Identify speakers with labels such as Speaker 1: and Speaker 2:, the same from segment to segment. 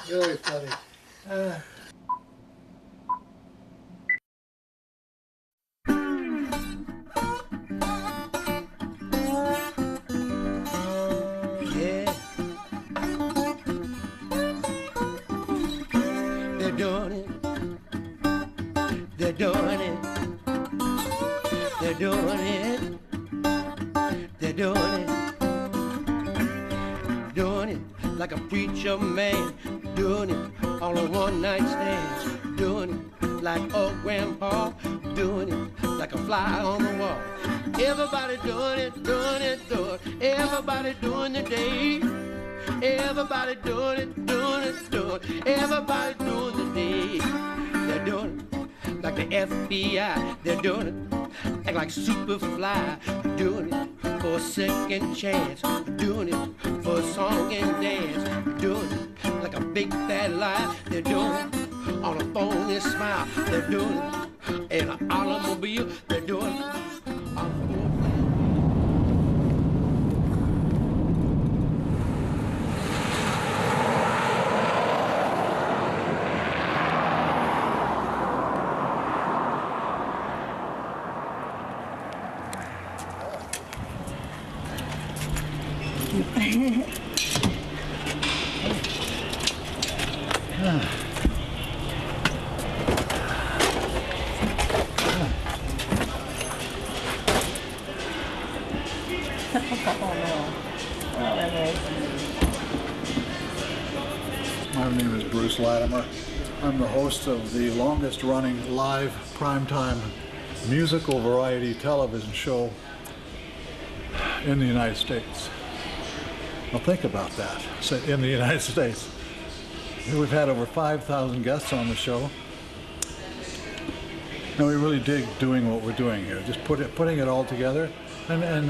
Speaker 1: Really funny.
Speaker 2: Yeah. They're doing it. They're doing it. They're doing it. They're doing it. Doing it like a preacher man. Doing it on a one-night stand. Doing it like old grandpa. Doing it like a fly on the wall. Everybody doing it, doing it, doing it. Everybody doing the day. Everybody doing it, doing it, doing it. Everybody doing the day. They're doing it like the FBI. They're doing it act like Superfly. Doing it for a second chance. Doing it for a song and dance. Doing it like a big fat lie. They're doing it on a phony smile. They're doing it in an automobile. They're doing it on a
Speaker 1: My name is Bruce Latimer. I'm the host of the longest running live primetime musical variety television show in the United States. Now think about that, in the United States. We've had over 5,000 guests on the show. And we really dig doing what we're doing here, just putting it all together. And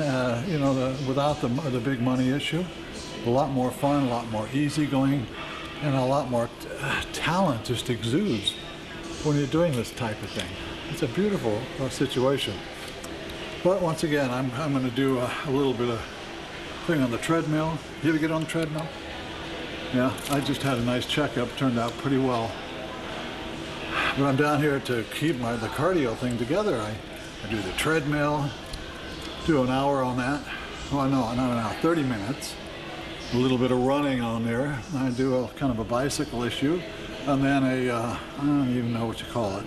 Speaker 1: you know, without the big money issue, a lot more fun, a lot more easygoing, and a lot more talent just exudes when you're doing this type of thing. It's a beautiful situation. But once again, I'm going to do a little bit of thing on the treadmill. You ever get on the treadmill? Yeah, I just had a nice checkup, turned out pretty well. But I'm down here to keep the cardio thing together. I do the treadmill, do an hour on that. Well, no, not an hour, 30 minutes. A little bit of running on there. I do a kind of a bicycle issue, and then I don't even know what you call it,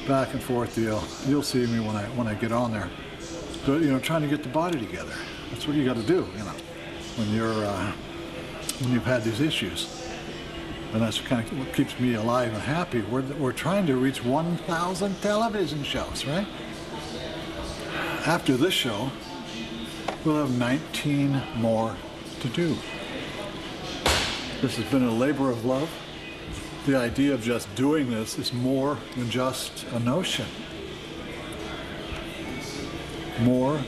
Speaker 1: back and forth deal. You'll see me when I get on there. But you know, trying to get the body together. That's what you got to do, you know, when you've had these issues. And that's kind of what keeps me alive and happy. We're trying to reach 1,000 television shows, right? After this show, we'll have 19 more to do. This has been a labor of love. The idea of just doing this is more than just a notion. More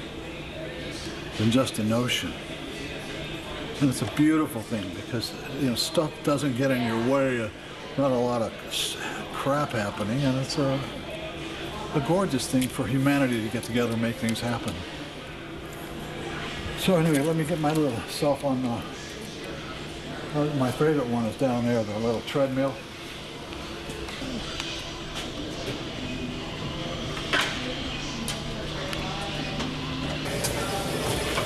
Speaker 1: than just a notion. And it's a beautiful thing because, you know, stuff doesn't get in your way. Not a lot of crap happening, and it's a gorgeous thing for humanity to get together and make things happen. So anyway, let me get my little self on. My favorite one is down there, the little treadmill.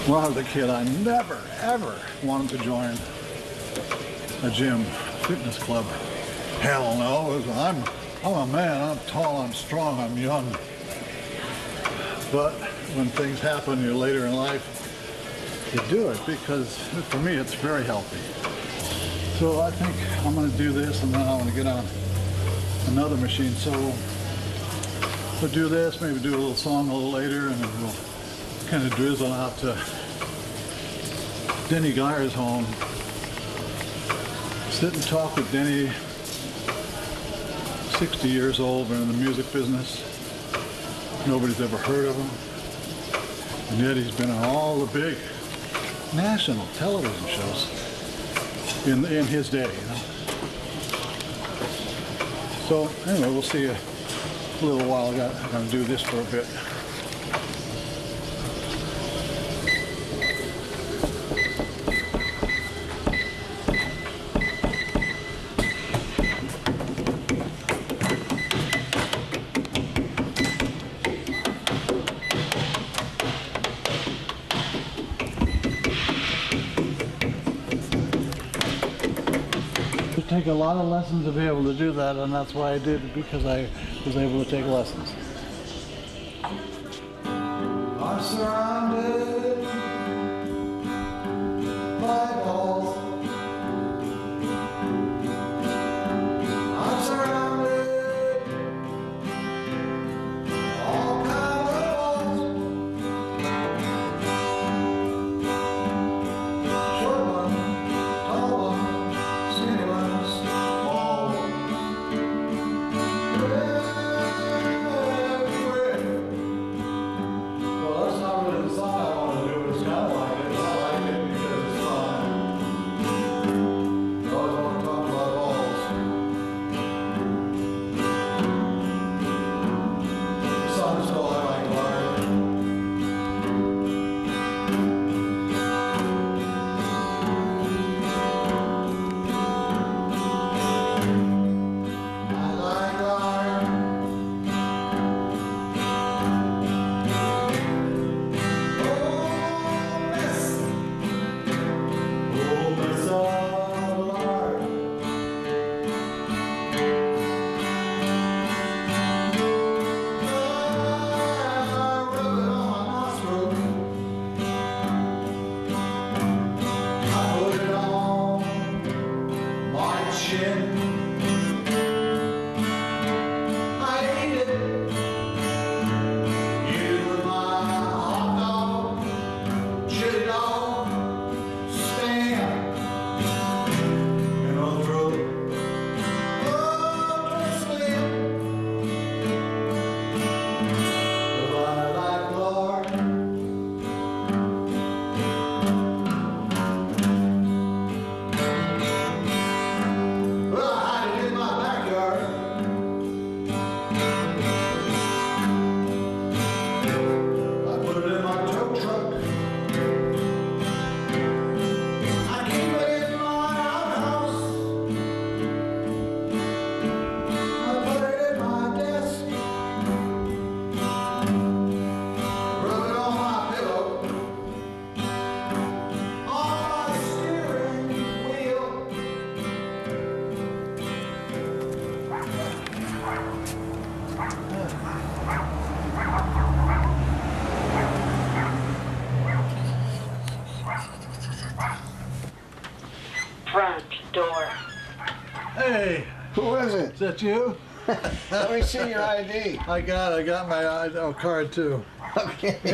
Speaker 1: When I was a kid, I never, ever wanted to join a gym, fitness club. Hell no, I'm a man, I'm tall, I'm strong, I'm young. But when things happen you're later in life, you do it because, for me, it's very healthy. So I think I'm going to do this, and then I want to get on another machine. So we'll do this, maybe do a little song a little later, and then we'll kind of drizzle out to Danny Geyer's home. Sit and talk with Danny, 60 years old, been in the music business. Nobody's ever heard of him. And yet he's been on all the big national television shows in his day, you know. So anyway, we'll see you a little while. I'm going to do this for a bit. take a lot of lessons to be able to do that, and that's why I did it, because I was able to take lessons. I'm surrounded by balls. I'm surrounded all kinds of balls. Short ones, tall ones, skinny ones, small ones. Everywhere. Well, that's not really the song I want to do, but it's kind of like it. I like it because it's fun. I always want to talk about balls. The song is called I Like Larry. I like Larry. Oh, miss. Oh, miss of Larry. I rub it on my nostril. I put it on my chin. I eat it. Eat it with my hot dog, chili dog, Stan in my throat. Oh, to sleep. 'Cause I like Lord. Well, I hide it in my backyard. I put it in my tow truck. I keep it in my outhouse. I put it in my desk. Rub it on my pillow. On my steering wheel.
Speaker 3: Front door.
Speaker 1: Hey,
Speaker 4: Who is it?
Speaker 1: is that you?
Speaker 4: Let me see your ID.
Speaker 1: I got my card too.
Speaker 4: Okay.
Speaker 1: Hey,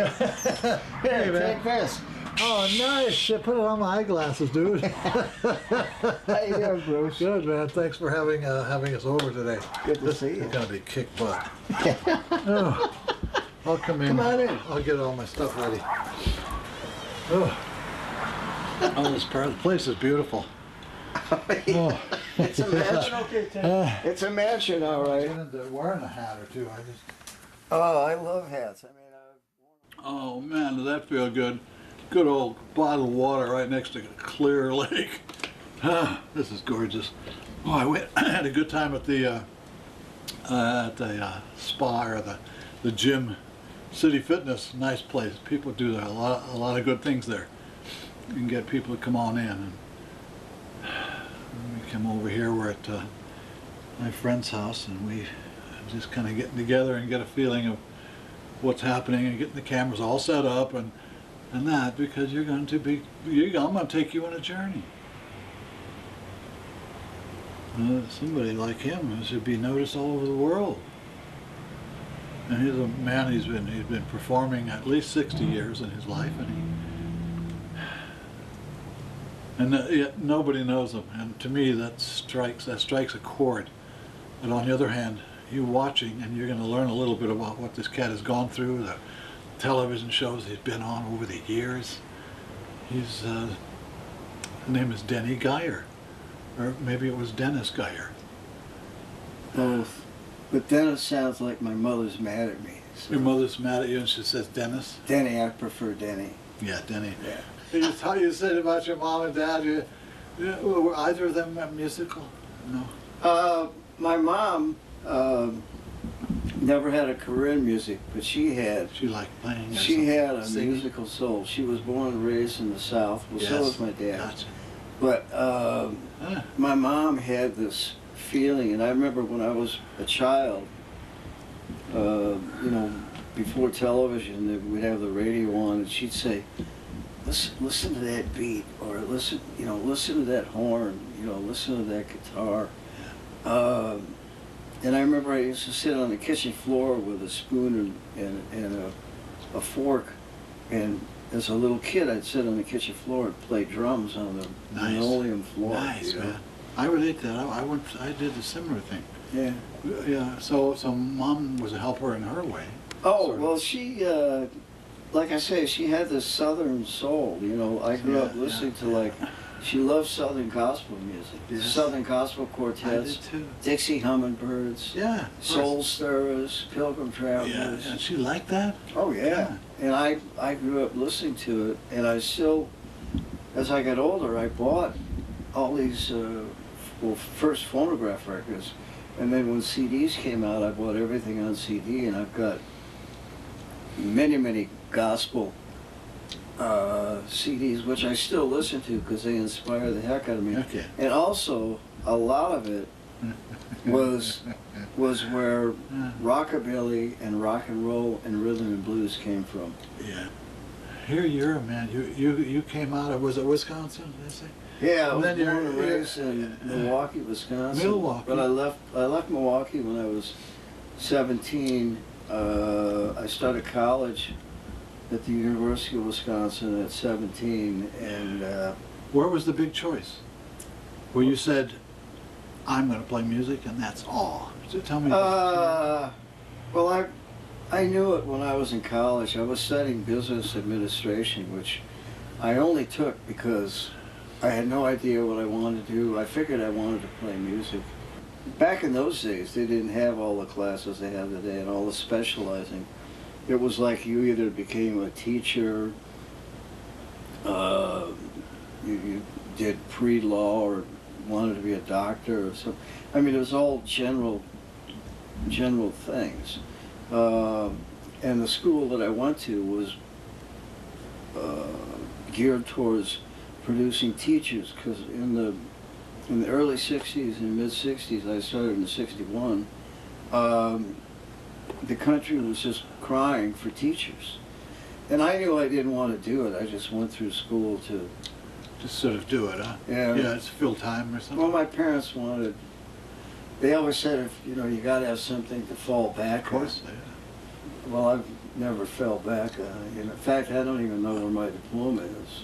Speaker 4: Here,
Speaker 1: man.
Speaker 4: take this.
Speaker 1: Oh, nice. I put it on my eyeglasses, dude.
Speaker 4: How you doing, Bruce?
Speaker 1: Good, man. Thanks for having us over today.
Speaker 4: Good to see you.
Speaker 1: It's gonna be kick butt. Oh, I'll come in.
Speaker 4: Come on in.
Speaker 1: I'll get all my stuff ready. Oh, this place is beautiful. Oh.
Speaker 4: It's a mansion. It's a mansion, all right.
Speaker 1: Get into wearing a hat or two.
Speaker 4: Oh, I love hats. I mean,
Speaker 1: Oh man, does that feel good? Good old bottled water right next to a clear lake. Ah, this is gorgeous. Oh, I had a good time at the spa or the gym, City Fitness. Nice place. People do a lot of good things there. You can get people to come on in. And we come over here. We're at my friend's house, and we just kind of getting together and get a feeling of what's happening and getting the cameras all set up and that, because I'm going to take you on a journey. Somebody like him should be noticed all over the world. And he's a man. He's been performing at least 60 years in his life, and yet nobody knows him. And to me, that strikes a chord. But on the other hand, you watching, and you're going to learn a little bit about what this cat has gone through, the television shows he's been on over the years. His name is Danny Geyer, or maybe it was Dennis Geyer.
Speaker 4: both. But Dennis sounds like my mother's mad at me. So.
Speaker 1: Your mother's mad at you and she says Dennis?
Speaker 4: Denny, I prefer Denny.
Speaker 1: Yeah, Denny.
Speaker 4: Yeah.
Speaker 1: Just how you said about your mom and dad, were either of them musical? No.
Speaker 4: My mom never had a career in music, but she had.
Speaker 1: She liked playing.
Speaker 4: She had a
Speaker 1: singing?
Speaker 4: musical soul. She was born and raised in the South. Well, so was my dad.
Speaker 1: Gotcha.
Speaker 4: But my mom had this feeling, and I remember when I was a child, you know, before television, we'd have the radio on, and she'd say, listen to that beat, or listen to that horn, you know, listen to that guitar. And I remember I used to sit on the kitchen floor with a spoon and a fork, and as a little kid, I'd sit on the kitchen floor and play drums on the linoleum floor.
Speaker 1: Nice,
Speaker 4: you know?
Speaker 1: man. I relate to that. I did a similar thing.
Speaker 4: Yeah.
Speaker 1: Yeah. So Mom was a helper in her way.
Speaker 4: Oh,
Speaker 1: sort of.
Speaker 4: well, she, like I say, she had this Southern soul. You know, I grew up listening to, like, she loved Southern gospel music.
Speaker 1: Yes.
Speaker 4: Southern gospel quartets.
Speaker 1: I did too.
Speaker 4: Dixie Hummingbirds.
Speaker 1: Yeah.
Speaker 4: Soul Stirrers, Pilgrim Travelers.
Speaker 1: Yeah. And she liked that.
Speaker 4: Oh, yeah. And I grew up listening to it, and I still, as I got older, I bought all these, well, first phonograph records, and then when CDs came out, I bought everything on CD, and I've got many, many gospel CDs, which I still listen to because they inspire the heck out of me.
Speaker 1: Okay.
Speaker 4: And also, a lot of it was where rockabilly and rock and roll and rhythm and blues came from.
Speaker 1: Yeah. Here you're, man. You came out of, was it Wisconsin? Did I say?
Speaker 4: Yeah, I was
Speaker 1: then
Speaker 4: born and
Speaker 1: you're-
Speaker 4: raised in Milwaukee, Wisconsin.
Speaker 1: Milwaukee.
Speaker 4: But I left Milwaukee when I was 17. I started college at the University of Wisconsin at 17, and
Speaker 1: Where was the big choice? Where you said, I'm going to play music and that's all. So tell me.
Speaker 4: well, I knew it when I was in college. I was studying business administration, which I only took because I had no idea what I wanted to do. I figured I wanted to play music. Back in those days, they didn't have all the classes they have today and all the specializing. It was like you either became a teacher, you did pre-law, or wanted to be a doctor or something. I mean, it was all general things. And the school that I went to was geared towards producing teachers, because in the early 60s and mid 60s, I started in 61, the country was just crying for teachers. And I knew I didn't want to do it. I just went through school to...
Speaker 1: Just sort of do it, huh?
Speaker 4: Yeah.
Speaker 1: Yeah, it's fill time or something.
Speaker 4: Well, my parents wanted... They always said, you got to have something to fall back
Speaker 1: Of course.
Speaker 4: on.
Speaker 1: Yeah.
Speaker 4: Well, I've never fell back on it. In fact, I don't even know where my diploma is.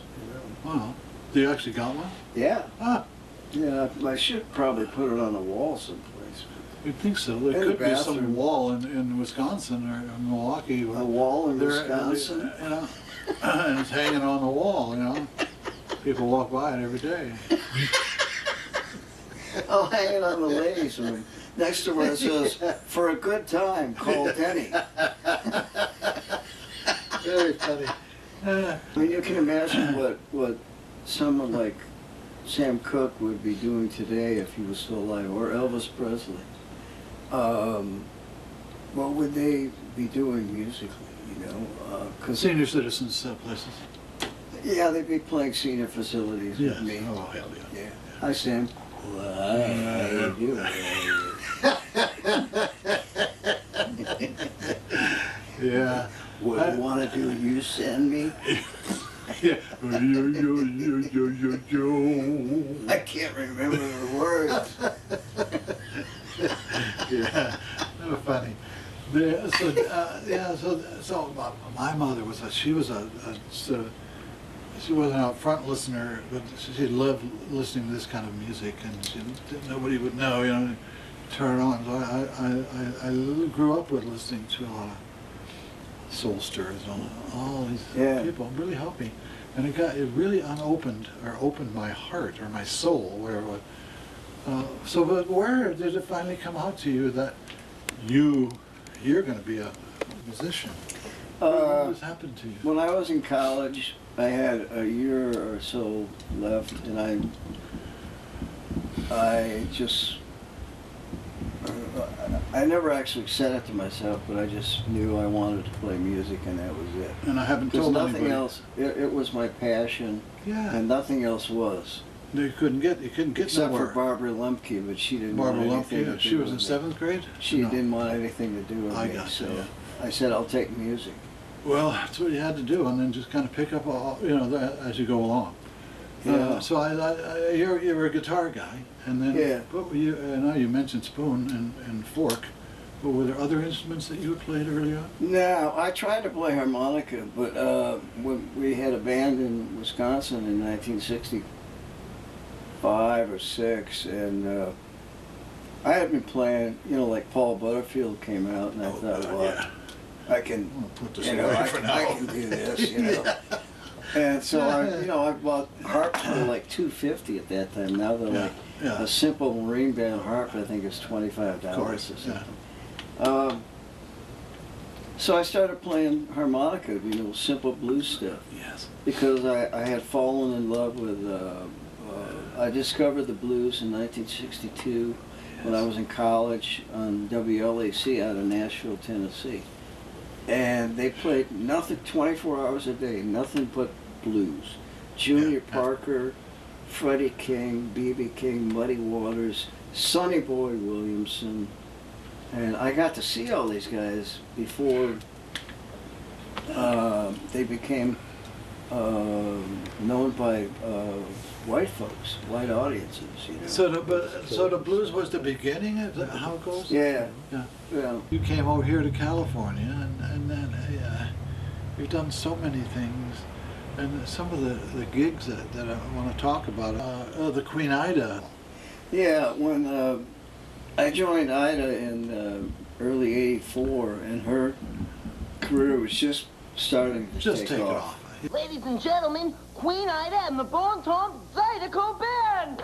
Speaker 1: Wow. Do you actually got one?
Speaker 4: Yeah.
Speaker 1: Ah,
Speaker 4: Yeah, I should probably put it on a wall someplace.
Speaker 1: you'd think so. There
Speaker 4: In the
Speaker 1: could be some
Speaker 4: bathroom.
Speaker 1: wall in Wisconsin or in Milwaukee.
Speaker 4: A wall in
Speaker 1: There-
Speaker 4: Wisconsin?
Speaker 1: You know, and it's hanging on the wall, you know. People walk by it every day.
Speaker 4: I'll hang it on the ladies' room. Next to where it says, "For a good time, call Denny."
Speaker 1: Very funny.
Speaker 4: I mean, you can imagine what someone like Sam Cooke would be doing today if he was still alive, or Elvis Presley. What would they be doing musically, Because
Speaker 1: Senior citizens places.
Speaker 4: yeah, they'd be playing senior facilities
Speaker 1: Yes.
Speaker 4: with me.
Speaker 1: Oh, hell yeah.
Speaker 4: Yeah. Hi, Sam. How you doing?
Speaker 1: Yeah.
Speaker 4: What I want to do, you send me?
Speaker 1: Yeah. Yo.
Speaker 4: I can't remember the words.
Speaker 1: Yeah. They were funny. So my mother was she wasn't an out front listener, but she loved listening to this kind of music, and nobody would know, turn it on. So I grew up with listening to a lot of soul stirrers and all these people. Really helped me, and it really opened my heart or my soul, whatever it was. But where did it finally come out to you that you're going to be a musician? What has happened to you?
Speaker 4: When I was in college, I had a year or so left, and I never actually said it to myself, but I just knew I wanted to play music, and that was it.
Speaker 1: And I haven't
Speaker 4: Because
Speaker 1: told
Speaker 4: nothing
Speaker 1: anybody.
Speaker 4: else, it was my passion,
Speaker 1: Yeah.
Speaker 4: and nothing else was.
Speaker 1: You couldn't get
Speaker 4: Except
Speaker 1: nowhere.
Speaker 4: for Barbara Lemke, but she didn't
Speaker 1: Barbara
Speaker 4: want anything to
Speaker 1: Lumpke,
Speaker 4: do
Speaker 1: she was
Speaker 4: with
Speaker 1: in
Speaker 4: me.
Speaker 1: 7th grade?
Speaker 4: She
Speaker 1: No.
Speaker 4: didn't want anything to do with
Speaker 1: I
Speaker 4: me,
Speaker 1: got
Speaker 4: so
Speaker 1: you, yeah.
Speaker 4: I said, I'll take music.
Speaker 1: Well, that's what you had to do, and then just kind of pick up, all, as you go along.
Speaker 4: Yeah.
Speaker 1: So you were a guitar guy, and then
Speaker 4: Yeah.
Speaker 1: But now you mentioned spoon and fork. But were there other instruments that you had played early on?
Speaker 4: No, I tried to play harmonica, but when we had a band in Wisconsin in 1965 or 6, and I had been playing, like Paul Butterfield came out, and I thought, well,
Speaker 1: yeah.
Speaker 4: I can,
Speaker 1: I'm gonna put this
Speaker 4: you know,
Speaker 1: away
Speaker 4: I,
Speaker 1: for
Speaker 4: I
Speaker 1: now.
Speaker 4: can do this, you know. And so I bought harps for like $250 at that time. Now they're like
Speaker 1: Yeah.
Speaker 4: a simple marine band harp, I think is $25
Speaker 1: Of course,
Speaker 4: or
Speaker 1: yeah.
Speaker 4: something. So I started playing harmonica, simple blues stuff,
Speaker 1: Yes.
Speaker 4: because I had fallen in love with, I discovered the blues in 1962 when I was in college on WLAC out of Nashville, Tennessee. And they played nothing 24 hours a day, nothing but blues. Junior Parker, Freddie King, B.B. King, Muddy Waters, Sonny Boy Williamson. And I got to see all these guys before they became known by white folks, white audiences,
Speaker 1: So the blues was the beginning. Is that how it goes?
Speaker 4: Yeah.
Speaker 1: Yeah.
Speaker 4: Yeah.
Speaker 1: You came over here to California, and then you've done so many things, and some of the gigs that I want to talk about. The Queen Ida.
Speaker 4: Yeah, when I joined Ida in early '84, and her career was just starting to
Speaker 1: Just
Speaker 4: take off.
Speaker 5: Ladies and gentlemen, Queen Ida and the Bon Ton Zydeco Band!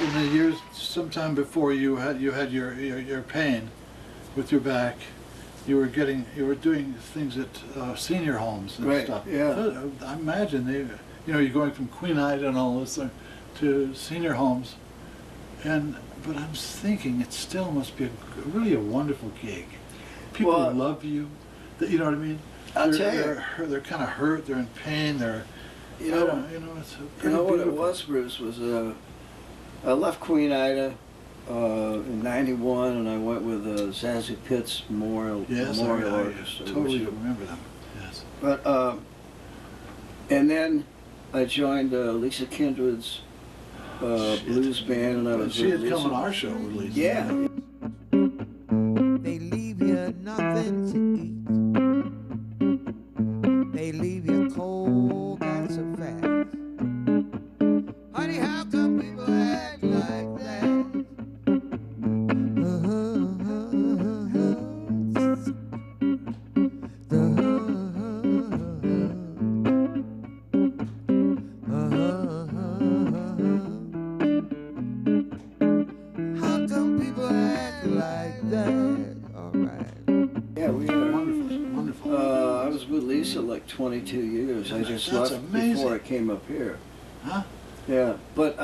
Speaker 1: In the years, sometime before you had your pain with your back, you were doing things at senior homes and
Speaker 4: Right,
Speaker 1: stuff.
Speaker 4: yeah.
Speaker 1: So, I imagine you're going from Queen Ida and all this to senior homes, but I'm thinking it still must be really a wonderful gig. People
Speaker 4: Well,
Speaker 1: love you. You know what I mean?
Speaker 4: I'll tell you.
Speaker 1: They're kind of hurt. They're in pain. It's
Speaker 4: You
Speaker 1: pretty
Speaker 4: know what it
Speaker 1: beautiful.
Speaker 4: was, Bruce, was I left Queen Ida in '91, and I went with Zazie Pitt's Memorial
Speaker 1: Yes,
Speaker 4: Orchestra.
Speaker 1: I totally
Speaker 4: which-
Speaker 1: remember them. Yes.
Speaker 4: But and then I joined Lisa Kindred's blues band, and I was
Speaker 1: She
Speaker 4: with
Speaker 1: had
Speaker 4: Lisa.
Speaker 1: come on our show with Lisa.
Speaker 4: Yeah.
Speaker 6: They leave you nothing to eat. They leave you cold, that's a fact. Honey, how come people
Speaker 4: Yeah, we are.
Speaker 1: Wonderful, wonderful.
Speaker 4: I was with Lisa like 22 years. I just
Speaker 1: That's
Speaker 4: left
Speaker 1: amazing.
Speaker 4: before I came up here.
Speaker 1: Huh?
Speaker 4: Yeah, but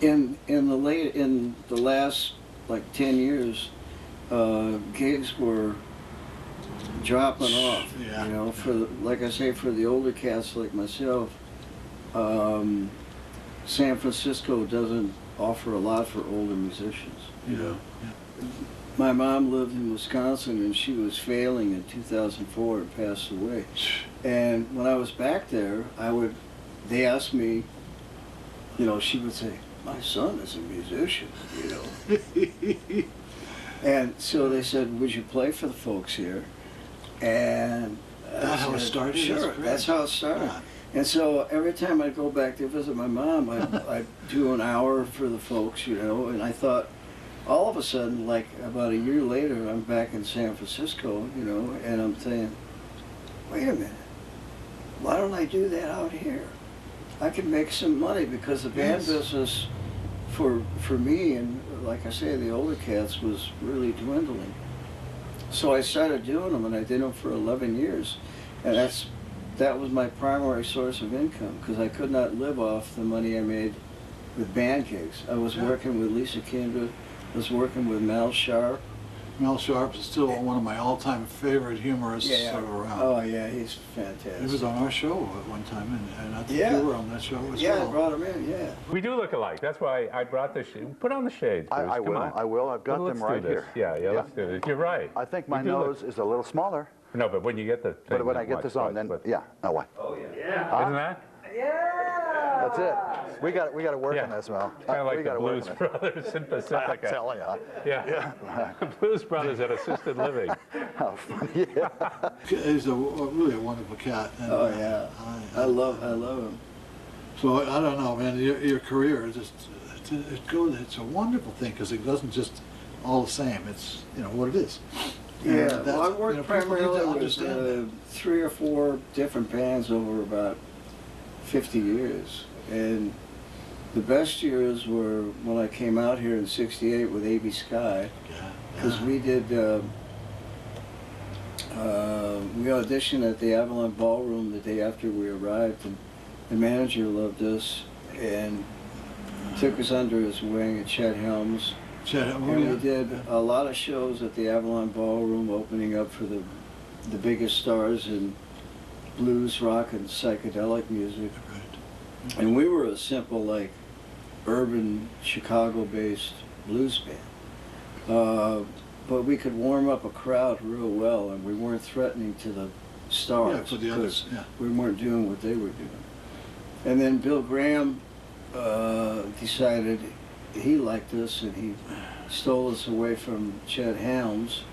Speaker 4: in the last like 10 years, gigs were dropping off.
Speaker 1: Yeah.
Speaker 4: You know, like I say, for the older cats like myself, San Francisco doesn't offer a lot for older musicians. You know.
Speaker 1: Yeah.
Speaker 4: My mom lived in Wisconsin, and she was failing in 2004 and passed away. And when I was back there, they asked me, you know, she would say, my son is a musician, you know. And so they said, would you play for the folks here? And
Speaker 1: That's how it started?
Speaker 4: Sure, that's how it started.
Speaker 1: Yeah.
Speaker 4: And so every time I go back to visit my mom, I'd do an hour for the folks, you know, and I thought, all of a sudden, like about a year later, I'm back in San Francisco, you know, and I'm saying, wait a minute, why don't I do that out here? I could make some money, because the band business for me, and like I say, the older cats, was really dwindling. So I started doing them, and I did them for 11 years. And that was my primary source of income, because I could not live off the money I made with band gigs. I was working with Lisa Kindred, I was working with Mel Sharp.
Speaker 1: Mel Sharp is still one of my all-time favorite humorists around.
Speaker 4: Oh yeah, he's fantastic.
Speaker 1: He was on our show at one time, and I think
Speaker 4: Yeah.
Speaker 1: you were on that show as
Speaker 4: Yeah,
Speaker 1: well.
Speaker 4: I brought him in, yeah.
Speaker 7: We do look alike. That's why I brought the shade. Put on the shades, Bruce.
Speaker 8: I
Speaker 7: Come
Speaker 8: will.
Speaker 7: on.
Speaker 8: I will. I've got
Speaker 7: Let's
Speaker 8: them right
Speaker 7: do this.
Speaker 8: here.
Speaker 7: Yeah, let's do this. You're right.
Speaker 8: I think my
Speaker 7: You do look-
Speaker 8: nose is a little smaller,
Speaker 7: No, but when you get the thing,
Speaker 8: but when I get
Speaker 7: watch,
Speaker 8: this on, then
Speaker 7: watch.
Speaker 8: yeah. Oh, what?
Speaker 7: Isn't that?
Speaker 8: That's it. We got to work
Speaker 7: Yeah.
Speaker 8: on this, Mel.
Speaker 7: Kind of
Speaker 8: We
Speaker 7: like the
Speaker 8: gotta work
Speaker 7: Blues
Speaker 8: on it.
Speaker 7: Brothers in
Speaker 8: I'm
Speaker 7: Pacifica.
Speaker 8: telling you.
Speaker 7: Yeah. The Blues Brothers at assisted living.
Speaker 8: How funny. Yeah.
Speaker 1: He's really a wonderful cat. And,
Speaker 4: Oh yeah, I love him.
Speaker 1: So I don't know, man. Your career is just it's a wonderful thing, because it doesn't just all the same. It's, you know, what it is.
Speaker 4: Yeah,
Speaker 1: And
Speaker 4: well,
Speaker 1: that's-
Speaker 4: I
Speaker 1: you
Speaker 4: worked
Speaker 1: know, people need to
Speaker 4: primarily with
Speaker 1: understand that.
Speaker 4: 3 or 4 different bands over about 50 years. And the best years were when I came out here in '68 with A.B. Sky,
Speaker 1: Yeah,
Speaker 4: because
Speaker 1: yeah.
Speaker 4: we did, we auditioned at the Avalon Ballroom the day after we arrived, and the manager loved us and took us under his wing at Chet Helms. And we did a lot of shows at the Avalon Ballroom, opening up for the biggest stars in blues, rock, and psychedelic music.
Speaker 1: Right.
Speaker 4: And we were a simple, like, urban, Chicago-based blues band. But we could warm up a crowd real well, and we weren't threatening to the stars.
Speaker 1: Yeah, for the others, yeah.
Speaker 4: We weren't doing what they were doing. And then Bill Graham decided he liked us, and he stole us away from Chet Helms.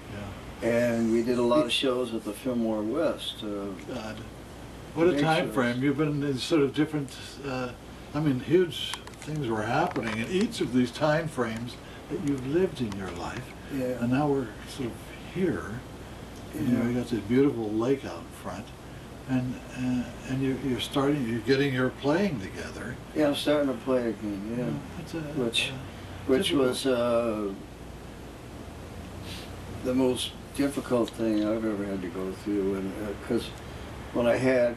Speaker 1: Yeah.
Speaker 4: And we did a lot of shows at the Fillmore West.
Speaker 1: God. What a
Speaker 4: Big
Speaker 1: time
Speaker 4: shows.
Speaker 1: frame. You've been in sort of different, I mean, huge things were happening in each of these time frames that you've lived in your life.
Speaker 4: Yeah.
Speaker 1: And now we're sort of here. You know, you got this beautiful lake out in front. And you're getting your playing together.
Speaker 4: Yeah, I'm starting to play again, yeah.
Speaker 1: It's a,
Speaker 4: Which
Speaker 1: typical.
Speaker 4: was the most difficult thing I've ever had to go through, and because when I had,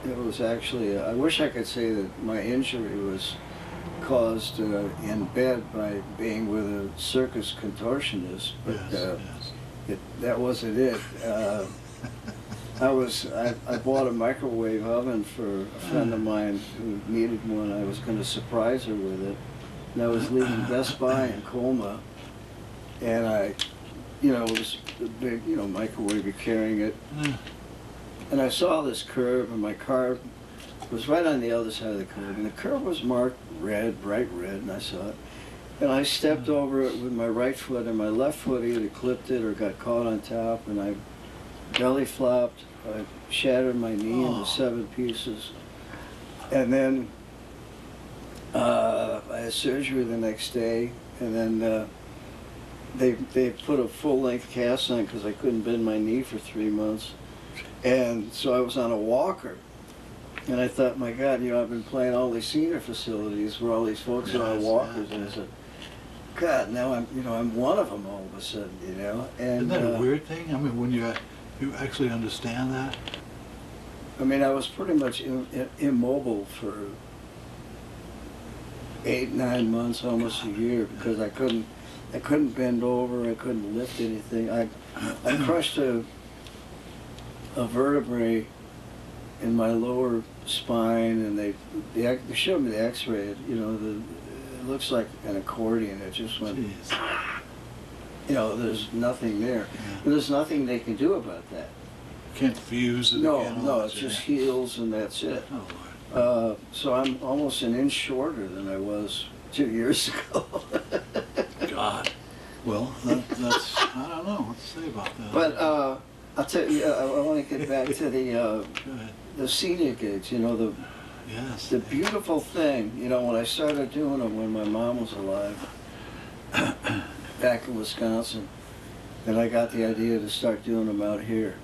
Speaker 4: it was actually, I wish I could say that my injury was caused in bed by being with a circus contortionist, but
Speaker 1: Yes,
Speaker 4: that wasn't it. I bought a microwave oven for a friend of mine who needed one. I was going to surprise her with it. And I was leaving Best Buy in Colma, and it was a big, microwave, you're carrying it. And I saw this curve, and my car was right on the other side of the curve, and the curve was marked red, bright red, and I saw it. And I stepped over it with my right foot, and my left foot either clipped it or got caught on top, and I belly flopped. I shattered my knee into 7 pieces. And then I had surgery the next day, and then they put a full-length cast on because I couldn't bend my knee for 3 months. And so I was on a walker. And I thought, my God, I've been playing all these senior facilities where all these folks are on walkers. And I said, God, now I'm one of them all of a sudden, And
Speaker 1: Isn't that a weird thing? I mean, when you actually understand that.
Speaker 4: I mean, I was pretty much immobile for 8, 9 months, almost a year, because I couldn't bend over, I couldn't lift anything. I crushed a vertebrae in my lower spine, and they showed me the X-ray. It looks like an accordion. It just went.
Speaker 1: Jeez.
Speaker 4: There's nothing there.
Speaker 1: Yeah.
Speaker 4: There's nothing they can do about that.
Speaker 1: Can't fuse it
Speaker 4: No,
Speaker 1: again.
Speaker 4: no, it just heals and that's it.
Speaker 1: Oh, Lord.
Speaker 4: So I'm almost an inch shorter than I was 2 years ago.
Speaker 1: God. Well, that's, I don't know what to say about that.
Speaker 4: But I'll tell you, I want to get back to
Speaker 1: Go ahead.
Speaker 4: the senior gigs.
Speaker 1: Yes.
Speaker 4: The beautiful thing, when I started doing them when my mom was alive, back in Wisconsin, and I got the idea to start doing them out here,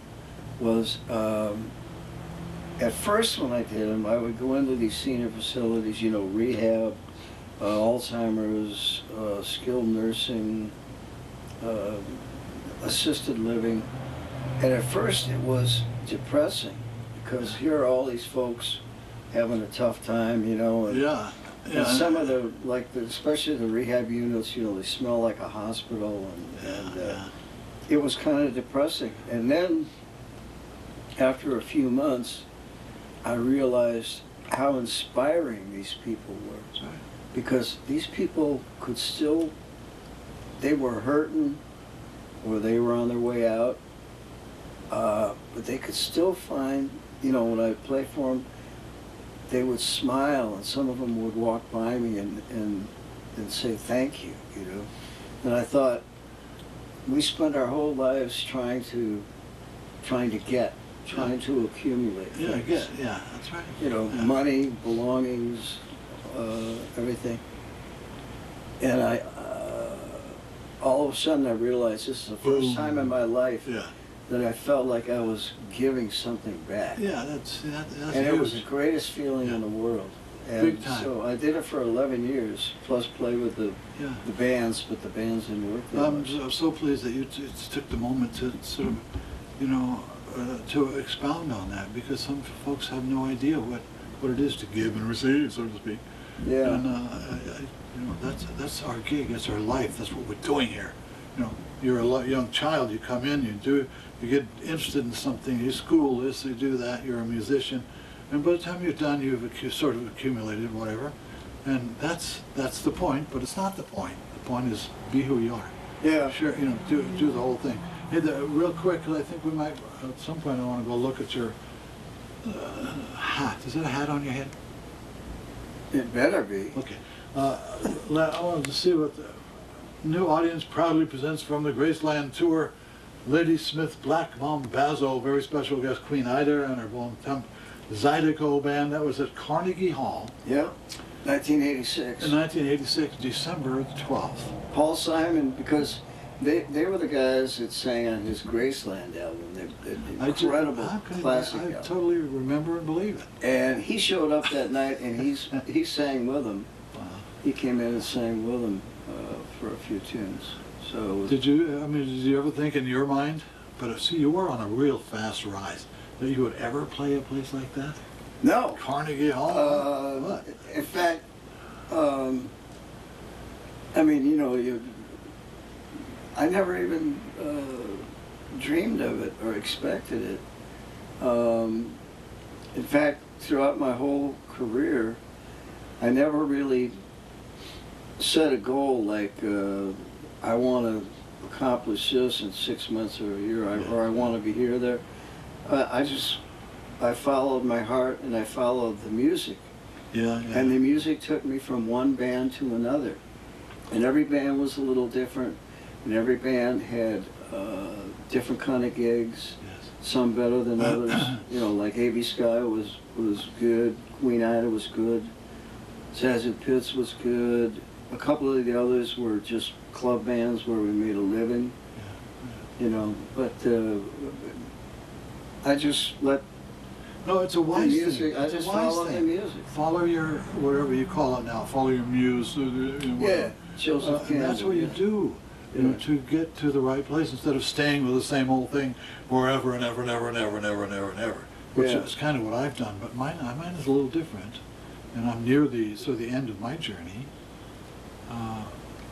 Speaker 4: was at first when I did them, I would go into these senior facilities, rehab, Alzheimer's, skilled nursing, assisted living, and at first it was depressing because here are all these folks having a tough time, and,
Speaker 1: Yeah.
Speaker 4: and some of especially the rehab units, they smell like a hospital, and it was kind of depressing. And then after a few months, I realized how inspiring these people were.
Speaker 1: Right.
Speaker 4: Because these people could still, they were hurting or they were on their way out, but they could still find, when I played for them, they would smile, and some of them would walk by me and say thank you, And I thought, we spend our whole lives trying to accumulate
Speaker 1: Yeah, I
Speaker 4: things.
Speaker 1: guess. Yeah, that's right. Yeah.
Speaker 4: Money, belongings, everything. And all of a sudden I realized this is the first
Speaker 1: Boom.
Speaker 4: time in my life
Speaker 1: Yeah.
Speaker 4: that I felt like I was giving something back.
Speaker 1: Yeah, that's
Speaker 4: And it was the
Speaker 1: huge.
Speaker 4: greatest feeling in the world. And
Speaker 1: Big time.
Speaker 4: so I did it for 11 years, plus play with the
Speaker 1: Yeah.
Speaker 4: bands, but the bands didn't work that much.
Speaker 1: I'm so pleased that you took the moment to sort of, to expound on that, because some folks have no idea what it is to give and receive, so to speak.
Speaker 4: Yeah.
Speaker 1: And that's our gig. That's our life. That's what we're doing here. You're a young child. You come in. You get interested in something. You school this. You do that. You're a musician, and by the time you're done, you've sort of accumulated whatever, and that's the point. But it's not the point. The point is be who you are.
Speaker 4: Yeah.
Speaker 1: Sure. Do the whole thing. Hey, real quick, because I think we might at some point. I want to go look at your hat. Is that a hat on your head?
Speaker 4: It better be.
Speaker 1: Okay. I wanted to see what the new audience proudly presents from the Graceland Tour. Lady Smith Black Bombazzo, very special guest Queen Ida and her Bontemps Zydeco band. That was at Carnegie Hall.
Speaker 4: Yeah. 1986.
Speaker 1: In 1986, December the 12th.
Speaker 4: Paul Simon, because they were the guys that sang on his Graceland album, the incredible classic
Speaker 1: I
Speaker 4: album.
Speaker 1: totally remember and believe it.
Speaker 4: And he showed up that night, and he sang with them.
Speaker 1: Wow.
Speaker 4: He came in and sang with them for a few tunes. So
Speaker 1: Did you ever think in your mind, but see, you were on a real fast rise, that you would ever play a place like that?
Speaker 4: no.
Speaker 1: Carnegie Hall? What?
Speaker 4: In fact, I never even dreamed of it or expected it. In fact, throughout my whole career, I never really set a goal like I want to accomplish this in 6 months or a year, or I want to be here or there. I followed my heart and I followed the music.
Speaker 1: Yeah.
Speaker 4: And the music took me from one band to another. And every band was a little different. And every band had different kind of gigs.
Speaker 1: Yes.
Speaker 4: Some better than others. Like A.B. Sky was good. Queen Ida was good. Zazu Pitts was good. A couple of the others were just club bands where we made a living. But I just let
Speaker 1: No, it's a wise
Speaker 4: the music.
Speaker 1: thing.
Speaker 4: I
Speaker 1: It's a
Speaker 4: just
Speaker 1: wise
Speaker 4: follow the
Speaker 1: thing.
Speaker 4: music.
Speaker 1: Follow your, whatever you call it now, follow your muse.
Speaker 4: Yeah. Joseph
Speaker 1: and that's
Speaker 4: Campbell,
Speaker 1: what you
Speaker 4: yeah.
Speaker 1: do, you know, to get to the right place instead of staying with the same old thing forever and ever and ever and ever and ever and ever and ever, which
Speaker 4: Yeah.
Speaker 1: is kind of what I've done. But mine is a little different, and I'm near the end of my journey.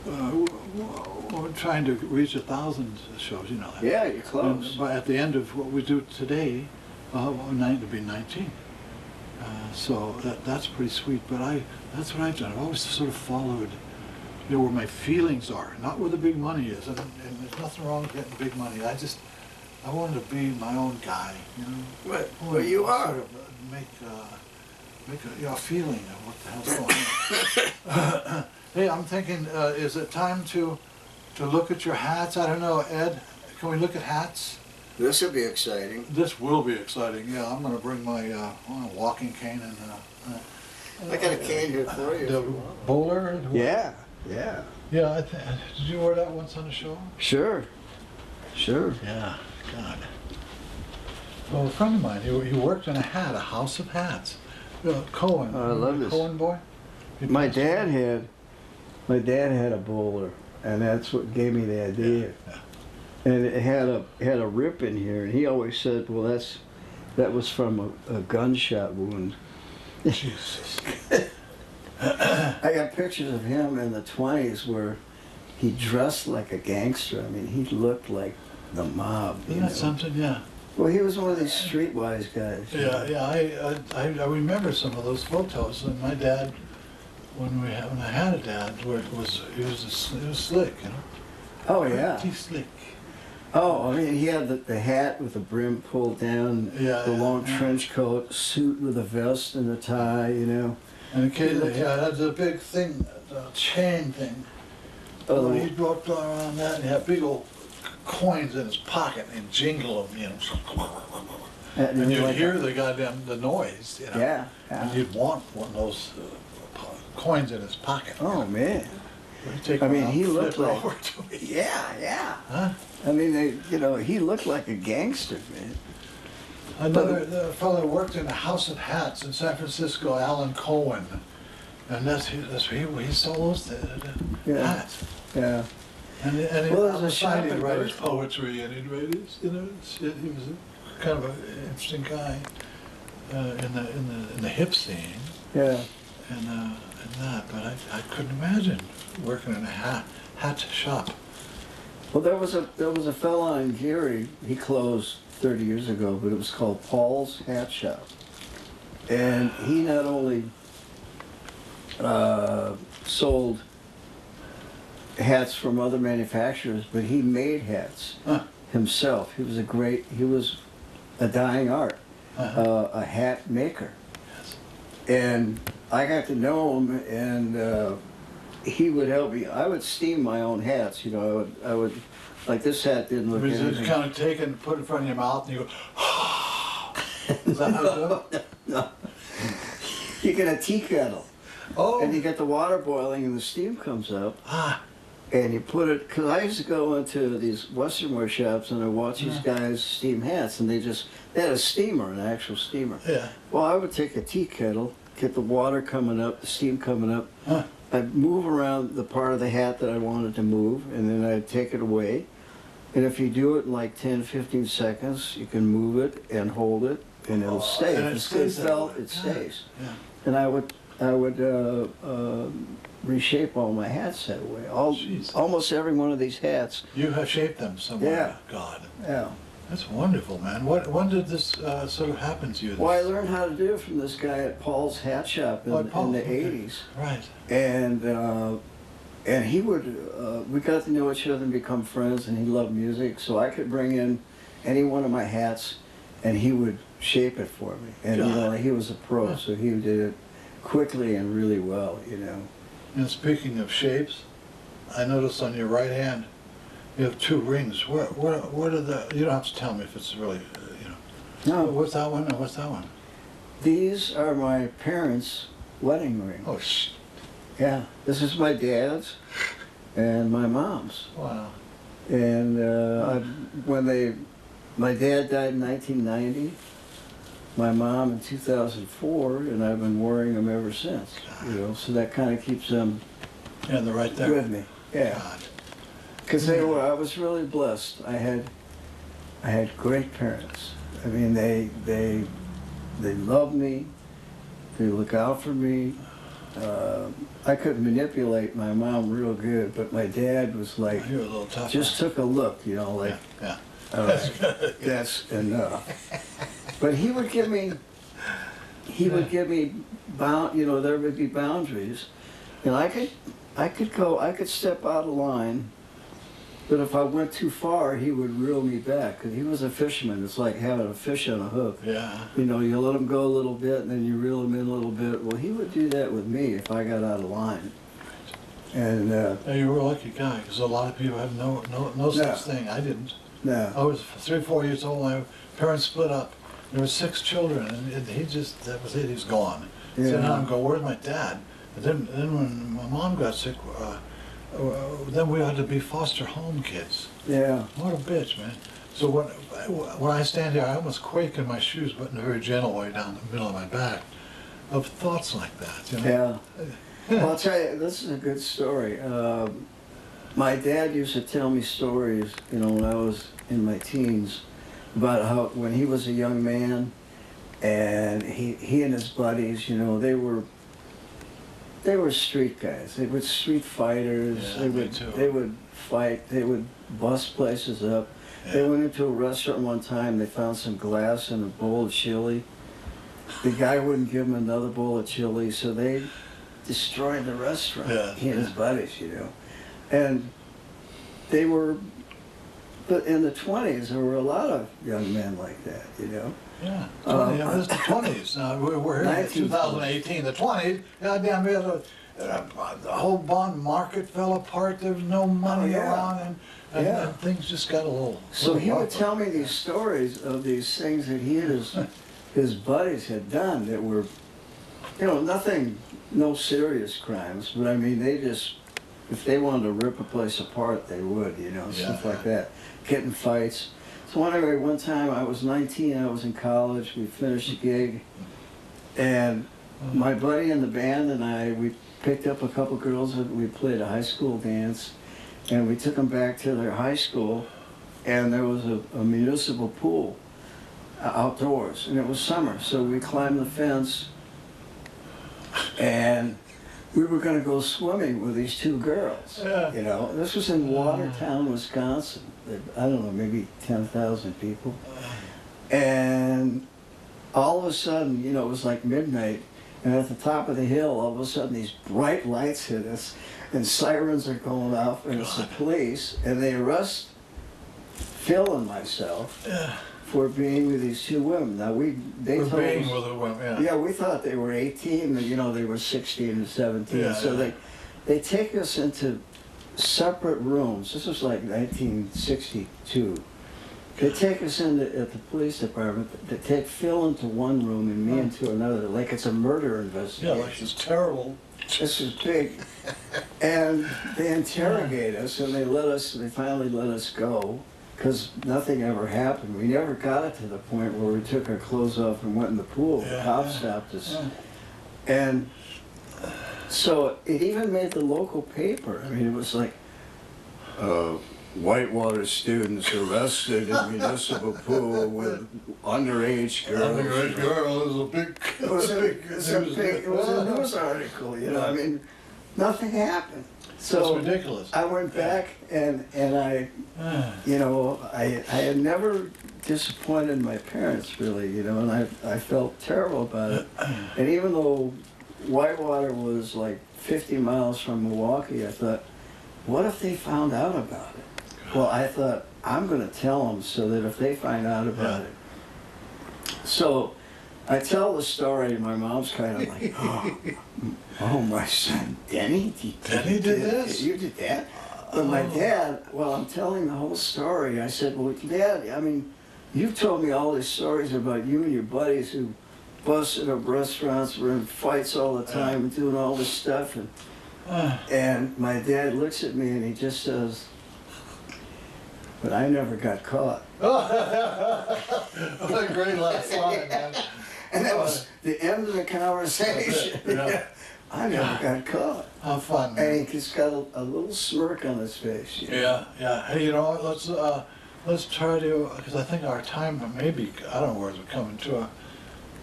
Speaker 1: We're trying to reach 1,000 shows, you know that.
Speaker 4: Yeah, you're close.
Speaker 1: And, but at the end of what we do today, it'll be 19. So that's pretty sweet. But that's what I've done. I've always sort of followed, you know, where my feelings are, not where the big money is. And there's nothing wrong with getting big money. I wanted to be my own guy, you know.
Speaker 4: Well, you are.
Speaker 1: Sort of make a feeling of what the hell's going on. Hey, I'm thinking, is it time to look at your hats? I don't know, Ed. Can we look at hats?
Speaker 4: This will be exciting.
Speaker 1: This will be exciting. Yeah, I'm going to bring my walking cane and.
Speaker 4: I got a cane here for you.
Speaker 1: The bowler.
Speaker 4: Yeah.
Speaker 1: Yeah. Did you wear that once on the show?
Speaker 4: Sure.
Speaker 1: Yeah. God. Well, a friend of mine, he worked in a house of hats. Cohen.
Speaker 4: Oh, I love this.
Speaker 1: Cohen boy.
Speaker 4: My dad had a bowler, and that's what gave me the idea.
Speaker 1: Yeah.
Speaker 4: And it had a rip in here, and he always said, "Well, that was from a gunshot wound."
Speaker 1: Jesus.
Speaker 4: I got pictures of him in the 20s where he dressed like a gangster. I mean, he looked like the mob.
Speaker 1: Isn't that something? Yeah.
Speaker 4: Well, he was one of these streetwise guys.
Speaker 1: Yeah. I remember some of those photos. And my dad, when I had a dad, he was slick, you know.
Speaker 4: Oh yeah.
Speaker 1: Pretty slick.
Speaker 4: Oh, I mean, he had the hat with the brim pulled down, the long trench coat, suit with a vest and a tie, you know.
Speaker 1: And occasionally, that's a big thing, the chain thing.
Speaker 4: Oh.
Speaker 1: He walked around that and he had big old coins in his pocket and jingle them, you know. And you'd hear the noise, you know.
Speaker 4: Yeah.
Speaker 1: And you'd want one of those coins in his pocket.
Speaker 4: Oh man.
Speaker 1: I
Speaker 4: mean, he looked like.
Speaker 1: over to me.
Speaker 4: Yeah.
Speaker 1: Huh?
Speaker 4: I mean, he looked like a gangster, man.
Speaker 1: Another fellow who worked in a house of hats in San Francisco, Alan Cohen, and he sold those hats.
Speaker 4: Yeah.
Speaker 1: And
Speaker 4: Well,
Speaker 1: on the
Speaker 4: there's a
Speaker 1: side
Speaker 4: shop
Speaker 1: he'd
Speaker 4: in
Speaker 1: write his
Speaker 4: Birchville.
Speaker 1: poetry and he'd write his, you know, shit. He was kind of an interesting guy in the hip scene.
Speaker 4: Yeah.
Speaker 1: And that, but I couldn't imagine working in a hat shop.
Speaker 4: Well, there was a fella in Gary. He closed 30 years ago, but it was called Paul's Hat Shop, and he not only sold hats from other manufacturers, but he made hats himself. He was a dying art, a hat maker.
Speaker 1: Yes.
Speaker 4: And I got to know him, and he would help me. I would steam my own hats, you know. I would like this hat didn't look
Speaker 1: Was it
Speaker 4: anything.
Speaker 1: kind of taken, put in front of your mouth, and you go, is that how you do it?
Speaker 4: No. You get a tea kettle,
Speaker 1: Oh.
Speaker 4: and you get the water boiling, and the steam comes up, and you put it. Because I used to go into these Western wear shops, and I watch these guys steam hats, and they had a steamer, an actual steamer.
Speaker 1: Yeah.
Speaker 4: Well, I would take a tea kettle, get the water coming up, the steam coming up. I'd move around the part of the hat that I wanted to move, and then I'd take it away. And if you do it in like 10, 15 seconds, you can move it and hold it, and it'll stay.
Speaker 1: And
Speaker 4: If
Speaker 1: it
Speaker 4: it's
Speaker 1: stays that
Speaker 4: felt,
Speaker 1: way.
Speaker 4: it stays.
Speaker 1: Yeah.
Speaker 4: And I would reshape all my hats that way.
Speaker 1: Jeez.
Speaker 4: Almost every one of these hats.
Speaker 1: You have shaped them somewhere.
Speaker 4: Yeah.
Speaker 1: God.
Speaker 4: Yeah.
Speaker 1: That's wonderful, man. When did this sort of happen to you?
Speaker 4: Well, I learned how to do it from this guy at Paul's Hat Shop in the
Speaker 1: Okay.
Speaker 4: 80s.
Speaker 1: Right.
Speaker 4: And he would, we got to know each other and become friends, and he loved music, so I could bring in any one of my hats, and he would shape it for me. And you know, he was a pro, so he did it quickly and really well, you know.
Speaker 1: And speaking of shapes, I noticed on your right hand, you have two rings. What are the, you don't have to tell me if it's really, you know.
Speaker 4: No,
Speaker 1: What's that one and what's that one?
Speaker 4: these are my parents' wedding rings.
Speaker 1: Oh,
Speaker 4: Yeah, this is my dad's and my mom's.
Speaker 1: wow.
Speaker 4: And my dad died in 1990, my mom in 2004, and I've been wearing them ever since. You know, so that kind of keeps them
Speaker 1: Yeah, they're right there.
Speaker 4: with me. Yeah,
Speaker 1: God.
Speaker 4: because I was really blessed. I had great parents. I mean, they loved me. They look out for me. I could manipulate my mom real good, but my dad was like,
Speaker 1: You're a little tough.
Speaker 4: just took a look, you know, like,
Speaker 1: Yeah.
Speaker 4: all right, that's enough. But he would give me, you know, there would be boundaries, and I could step out of line, but if I went too far, he would reel me back, because he was a fisherman. It's like having a fish on a hook.
Speaker 1: Yeah.
Speaker 4: You know, you let him go a little bit, and then you reel him in a little bit. Well, he would do that with me if I got out of line. And
Speaker 1: Yeah, you were a lucky guy, because a lot of people have no such thing. I didn't. I
Speaker 4: no,
Speaker 1: was 3 or 4 years old. My parents split up. There were 6 children, and he just, that was it. He's gone.
Speaker 4: Yeah.
Speaker 1: So now I'm going, where's my dad? And then when my mom got sick, then we had to be foster home kids.
Speaker 4: yeah,
Speaker 1: What a bitch, man. So when I stand here, I almost quake in my shoes, but in a very gentle way down the middle of my back, of thoughts like that. You know?
Speaker 4: yeah. Well, I'll tell you, this is a good story. My dad used to tell me stories, you know, when I was in my teens, about how when he was a young man, and he and his buddies, you know, they were street guys. They were street fighters.
Speaker 1: Yeah, me too.
Speaker 4: They would fight. They would bust places up.
Speaker 1: Yeah.
Speaker 4: They went into a restaurant one time. They found some glass and a bowl of chili. The guy wouldn't give them another bowl of chili, so they destroyed the restaurant.
Speaker 1: Yeah,
Speaker 4: He and his
Speaker 1: yeah.
Speaker 4: buddies, you know, and they were. But in the 20s, there were a lot of young men like that, you know.
Speaker 1: Yeah, 20, it was the 20s. Now, we're here in 2018. The 20s, goddamn, the whole bond market fell apart. There was no money
Speaker 4: yeah.
Speaker 1: around, and,
Speaker 4: Yeah.
Speaker 1: and things just got a little.
Speaker 4: So he would
Speaker 1: rougher.
Speaker 4: tell me these stories of these things that he and his buddies had done that were, you know, nothing, no serious crimes, but I mean, they just, if they wanted to rip a place apart, they would, you know, stuff
Speaker 1: Yeah.
Speaker 4: like that. Get in fights. So anyway, one time I was 19, I was in college, we finished a gig, and my buddy in the band and I, we picked up a couple girls and we played a high school dance, and we took them back to their high school, and there was a municipal pool outdoors, and it was summer, so we climbed the fence, and we were going to go swimming with these 2 girls.
Speaker 1: Yeah.
Speaker 4: You know, this was in Watertown, Wisconsin. I don't know, maybe 10,000 people. And all of a sudden, you know, it was like midnight, and at the top of the hill, all of a sudden, these bright lights hit us, and sirens are going off, and it's the police, and they arrest Phil and myself for being with these 2 women. Now, they
Speaker 1: For
Speaker 4: told
Speaker 1: being
Speaker 4: us,
Speaker 1: with a woman, yeah.
Speaker 4: yeah, we thought they were 18, and you know, they were 16 and 17.
Speaker 1: Yeah,
Speaker 4: So
Speaker 1: yeah.
Speaker 4: they take us into separate rooms. This was like 1962. They take us at the police department. They take Phil into one room and me into another, like it's a murder
Speaker 1: Yeah,
Speaker 4: investigation.
Speaker 1: like this terrible.
Speaker 4: This is big. And they interrogate us, and they finally let us go, because nothing ever happened. We never got it to the point where we took our clothes off and went in the pool. The
Speaker 1: Yeah,
Speaker 4: cops
Speaker 1: yeah.
Speaker 4: stopped us.
Speaker 1: Yeah.
Speaker 4: And so it even made the local paper. I mean, it was like, Whitewater students arrested in municipal pool with underage girls.
Speaker 1: Underage girl is a big.
Speaker 4: It was a news article, you know. I mean, nothing happened. So
Speaker 1: That's ridiculous.
Speaker 4: I went back and I, you know, I had never disappointed my parents really, you know, and I felt terrible about it. And even though Whitewater was like 50 miles from Milwaukee, I thought, what if they found out about it? Well, I thought, I'm going to tell them so that if they find out about it. So I tell the story, and my mom's kind of like, oh, my son, Denny?
Speaker 1: Denny did this?
Speaker 4: You did that? But my dad, well, I'm telling the whole story. I said, well, Dad, I mean, you've told me all these stories about you and your buddies who busted up restaurants, were in fights all the time, and doing all this stuff. And my dad looks at me and he just says, but I never got caught.
Speaker 1: What a great last line, man.
Speaker 4: And that was the end of the conversation.
Speaker 1: Yeah.
Speaker 4: I never got caught.
Speaker 1: How fun, man.
Speaker 4: And he just got a little smirk on his face. You know?
Speaker 1: Yeah, yeah. Hey, you know what? Let's try to, because I think our time maybe, I don't know where we're coming to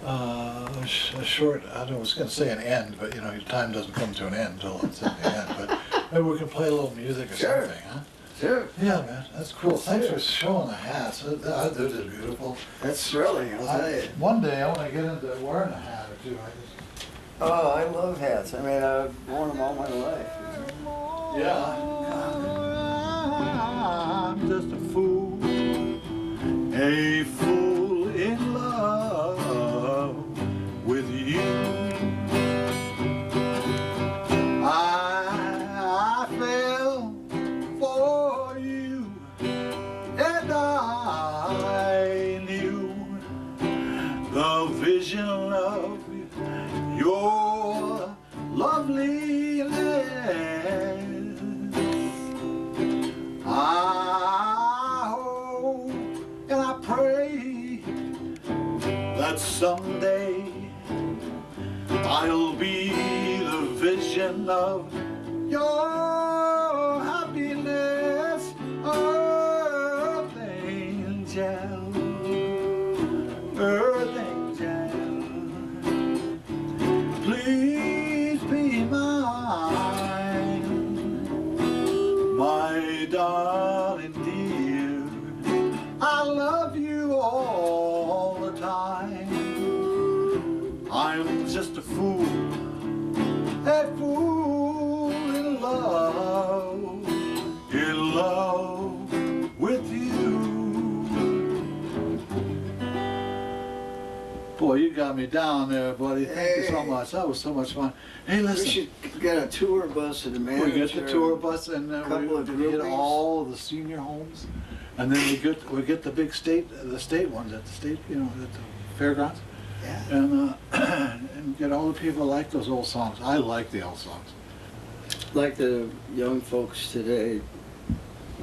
Speaker 1: a short, I don't know, I was going to say an end, but you know, your time doesn't come to an end until it's at the end. But maybe we can play a little music or
Speaker 4: Sure.
Speaker 1: something, huh?
Speaker 4: Sure.
Speaker 1: Yeah, man, that's cool. Thanks for showing the hats. Those are beautiful.
Speaker 4: That's thrilling, I'll tell you.
Speaker 1: One day I want to get into wearing a hat or two.
Speaker 4: Oh, I love hats. I mean, I've worn them all my life.
Speaker 1: Yeah. I'm just a fool in love with you. I fell for you, and I knew the vision of your loveliness. I hope and I pray that someday I'll be the vision of your happiness, earth angel, earth angel. Please be mine, my darling dear. I love you all the time. I'm just a fool in love with you. Boy, you got me down there, buddy. Thank you so much. That was so much fun. Hey,
Speaker 4: We
Speaker 1: listen.
Speaker 4: should get a tour bus and a manager.
Speaker 1: We get the tour bus and
Speaker 4: couple of
Speaker 1: we hit
Speaker 4: groupies.
Speaker 1: all the senior homes, and then we get the big state ones at the state, you know, at the fairgrounds,
Speaker 4: Yeah.
Speaker 1: and get all the people who like those old songs. I like the old songs.
Speaker 4: Like the young folks today,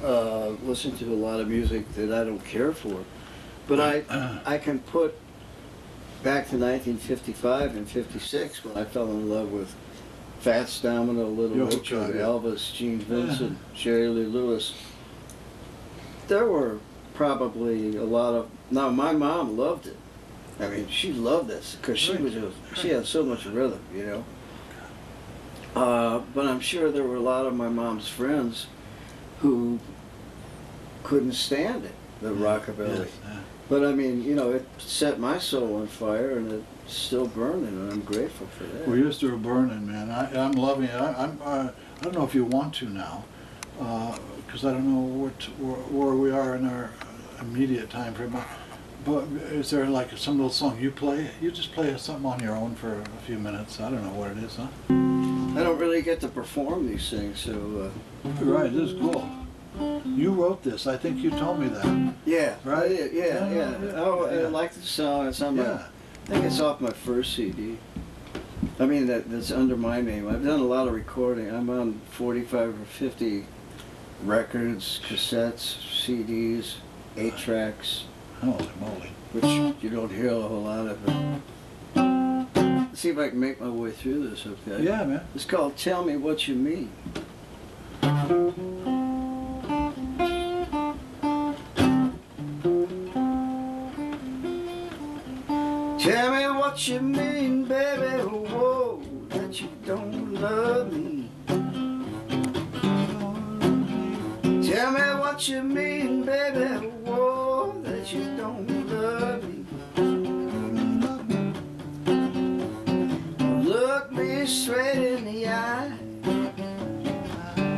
Speaker 4: listen to a lot of music that I don't care for, but I can put back to 1955 and 56 when I fell in love with Fats Domino, Little
Speaker 1: Yo,
Speaker 4: Richard,
Speaker 1: yeah.
Speaker 4: Elvis, Gene Vincent, Jerry Lee Lewis. There were probably a lot of. Now my mom loved it. I mean, she loved this because she had so much rhythm, you know. But I'm sure there were a lot of my mom's friends who couldn't stand it, the rockabilly.
Speaker 1: Yes, yeah.
Speaker 4: But I mean, you know, it set my soul on fire, and it's still burning, and I'm grateful for that.
Speaker 1: Well, you're still burning, man. I'm loving it. I don't know if you want to now, because I don't know where we are in our immediate time frame. But is there like some little song you play? You just play something on your own for a few minutes. I don't know what it is, huh?
Speaker 4: I don't really get to perform these things, so.
Speaker 1: Right, this is cool. You wrote this. I think you told me that.
Speaker 4: Yeah.
Speaker 1: Right?
Speaker 4: Yeah. Oh, I
Speaker 1: Yeah.
Speaker 4: like the song. It's on my.
Speaker 1: Yeah.
Speaker 4: I think it's off my first CD. I mean, that's under my name. I've done a lot of recording. I'm on 45 or 50 records, cassettes, CDs, 8-tracks,
Speaker 1: Holy moly.
Speaker 4: which you don't hear a whole lot of. Let's see if I can make my way through this, okay?
Speaker 1: Yeah, man.
Speaker 4: It's called Tell Me What You Mean. Tell me what you mean, baby, whoa, that you don't love me. Tell me what you mean, baby, whoa, that you don't love me. Look me straight in the eye.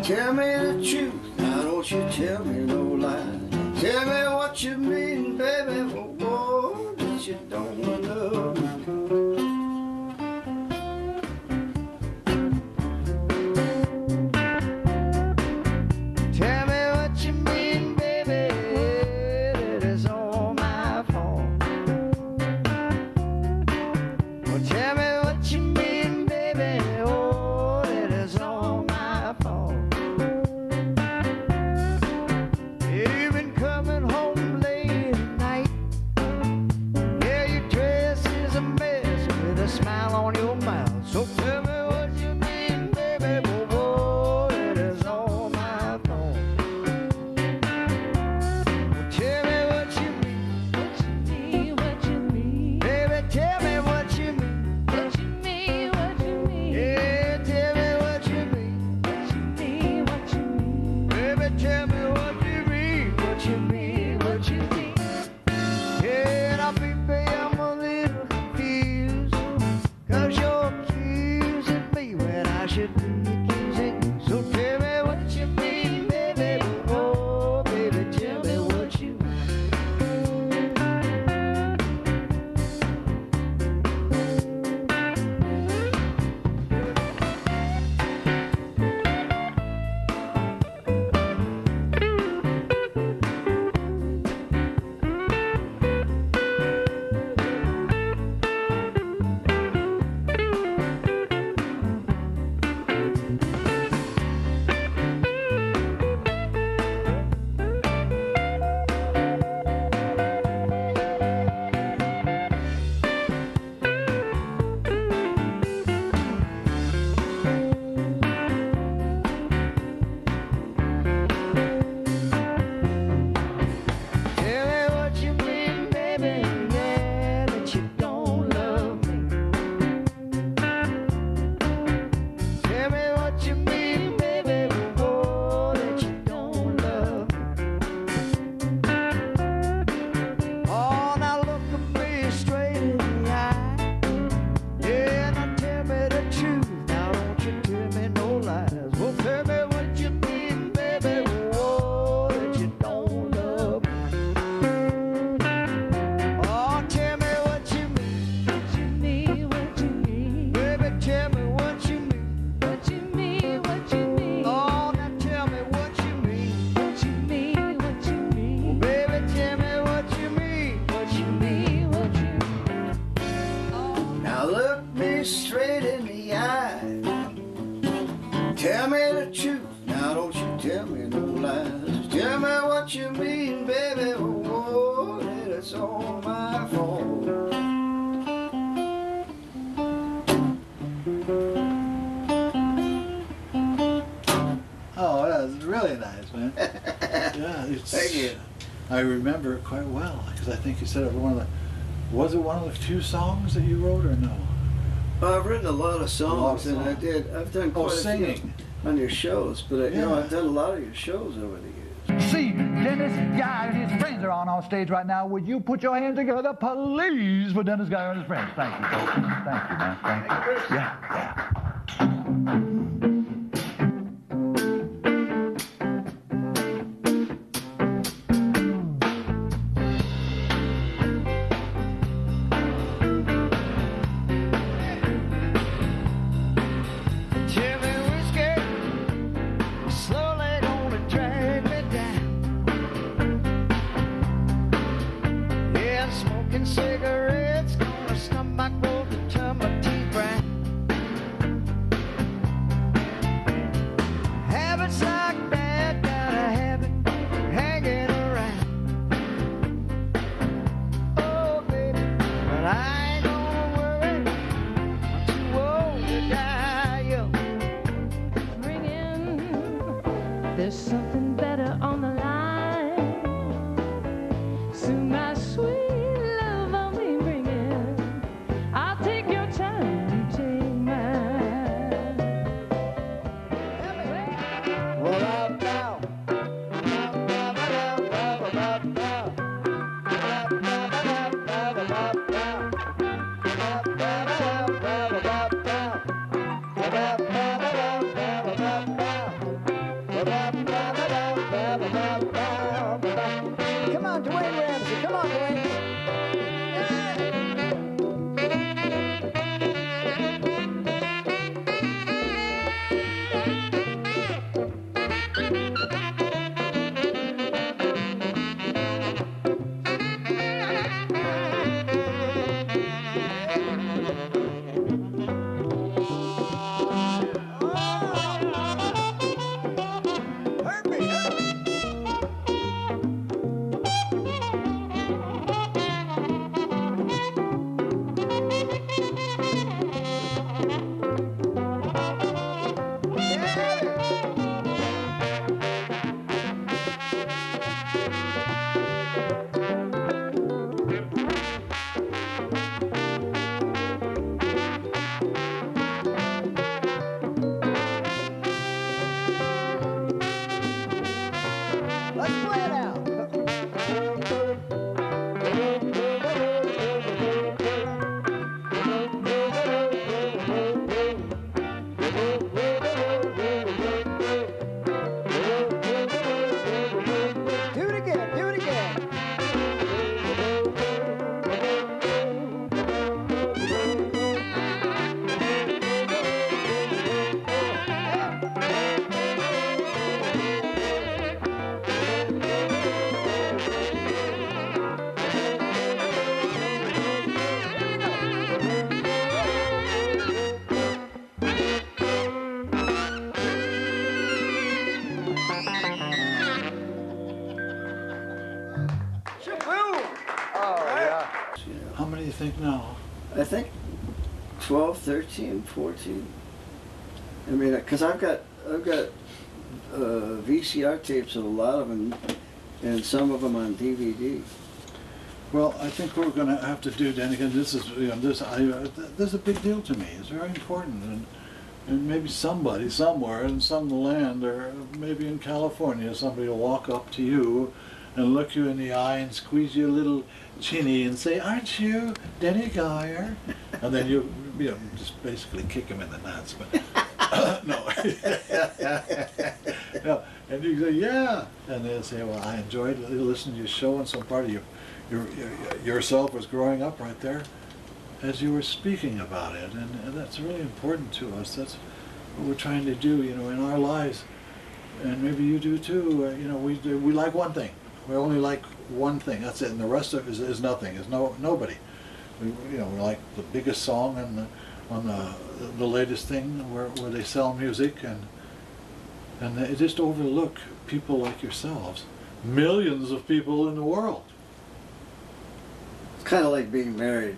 Speaker 4: Tell me the truth, now don't you tell me no lie. Tell me what you mean, baby, whoa, that you don't love me. Tell me what you mean, baby, that it's all my fault. Well, tell me what you mean, baby, oh, that it's all my fault. You've been coming home late at night. Yeah, you
Speaker 6: what you mean. Yeah, now baby, I'm a little confused, 'cause you're accusing me when I should be accusing you. So tell me what you mean, baby. Oh, baby, tell me what you mean. Tell me what you mean, baby, yeah, that you don't love me. Tell me what you mean, baby, oh, that you don't love me. Oh, now look at me straight in the eye. Yeah, now tell me the truth. Now don't you tell me no lies. Well, tell me what you mean, baby, oh, that you don't love me. Oh, tell me what you mean. What you mean, what you mean. Baby, tell me what you mean. What you mean, what you mean. Oh, now tell me what you mean. What you mean, what you mean. Well, baby, tell me what you mean. What you mean, what you mean. Now look me straight in the eye. Tell me the truth. Now don't you tell me no lies. Tell me what you mean, baby. Oh, that it's all my fault.
Speaker 1: Oh, that's really nice, man. Yeah, it's,
Speaker 4: Thank you.
Speaker 1: I remember it quite well because I think you said it was it one of the few songs that you wrote or no?
Speaker 4: Well, I've written a lot of songs, and
Speaker 1: songs.
Speaker 4: I've done quite a few
Speaker 1: singing.
Speaker 4: on your shows, but you know,
Speaker 1: Yeah.
Speaker 4: I've done a lot of your shows over the years.
Speaker 9: See, Dennis Geyer and his friends are on stage right now. Would you put your hands together, please, for Dennis Geyer and his friends? Thank you, folks. Thank you, man. Thank you. Yeah, yeah.
Speaker 6: Tell me whiskey, slowly gonna drag me down. Yeah, smoking cigarettes, gonna stump my throat and turn my teeth brown. Habits like that, got a habit hanging around. Oh, baby, but I ain't gonna worry, I'm too old to die young.
Speaker 10: Ringing. There's something better on the line. Soon my sweet love I'll be bringing. I'll take your time, you take mine.
Speaker 6: Well, I'm now. Come on, Dwayne Ramsey. Come on, Dwayne. Hurt me.
Speaker 1: How many do you think now?
Speaker 4: I think 12, 13, 14. I mean, because I've got VCR tapes of a lot of them, and some of them on DVD.
Speaker 1: Well, I think we're going to have to do, Danny, because this is this is a big deal to me. It's very important, and maybe somebody somewhere in some land, or maybe in California, somebody will walk up to you and look you in the eye and squeeze your little chinny and say, "Aren't you Danny Geyer?" And then you just basically kick him in the nuts. But no. No. And you say, "Yeah," and they'll say, "Well, I enjoyed listening to your show, and some part of yourself was growing up right there as you were speaking about it," and that's really important to us. That's what we're trying to do, in our lives, and maybe you do too. We like one thing. We only like one thing. That's it, and the rest of it is nothing. Is nobody. We like the biggest song on the latest thing where they sell music, and they just overlook people like yourselves, millions of people in the world.
Speaker 4: It's kind of like being married.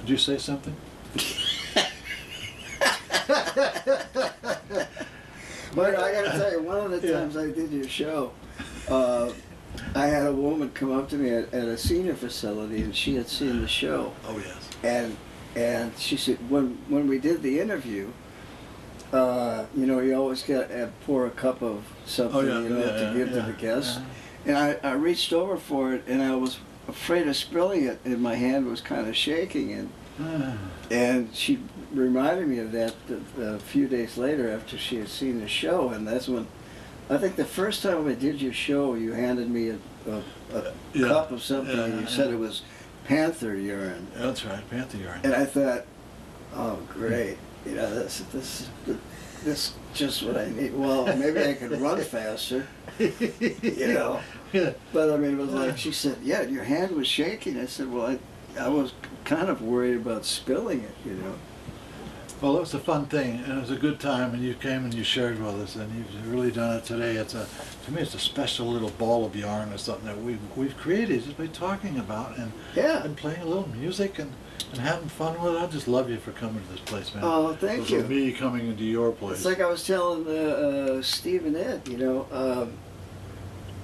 Speaker 1: Did you say something?
Speaker 4: But I got to tell you, one of the times I did your show, I had a woman come up to me at a senior facility, and she had seen the show.
Speaker 1: Oh yes.
Speaker 4: And she said, when we did the interview, you always got to pour a cup of something, to give to the guests. And I reached over for it, and I was afraid of spilling it, and my hand was kind of shaking, and she reminded me of that a few days later after she had seen the show. And that's when, I think the first time I did your show, you handed me a cup of something, and you said it was panther urine.
Speaker 1: That's right, panther urine.
Speaker 4: And I thought, oh great, this is just what I need. Well, maybe I could run faster, But I mean, it was like, she said, yeah, your hand was shaking. I said, well, I was kind of worried about spilling it,
Speaker 1: Well, it was a fun thing, and it was a good time, and you came and you shared with us, and you've really done it today. To me, it's a special little ball of yarn or something that we've created just by talking about and playing a little music and having fun with it. I just love you for coming to this place, man.
Speaker 4: Oh, thank you.
Speaker 1: For me coming into your place.
Speaker 4: It's like I was telling Steve and Ed,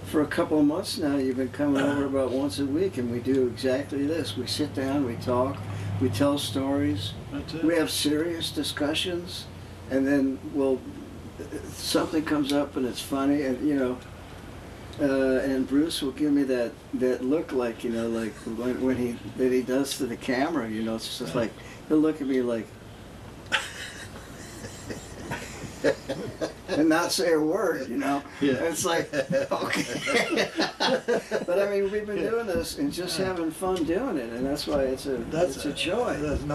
Speaker 4: for a couple of months now, you've been coming over about once a week, and we do exactly this. We sit down, we talk, we tell stories, we have serious discussions, and then something comes up and it's funny, and and Bruce will give me that look, like like when he does to the camera, it's just like he'll look at me like and not say a word, Yeah. It's like, okay. But I mean, we've been doing this and just having fun doing it, and that's why it's a joy.
Speaker 1: There's there's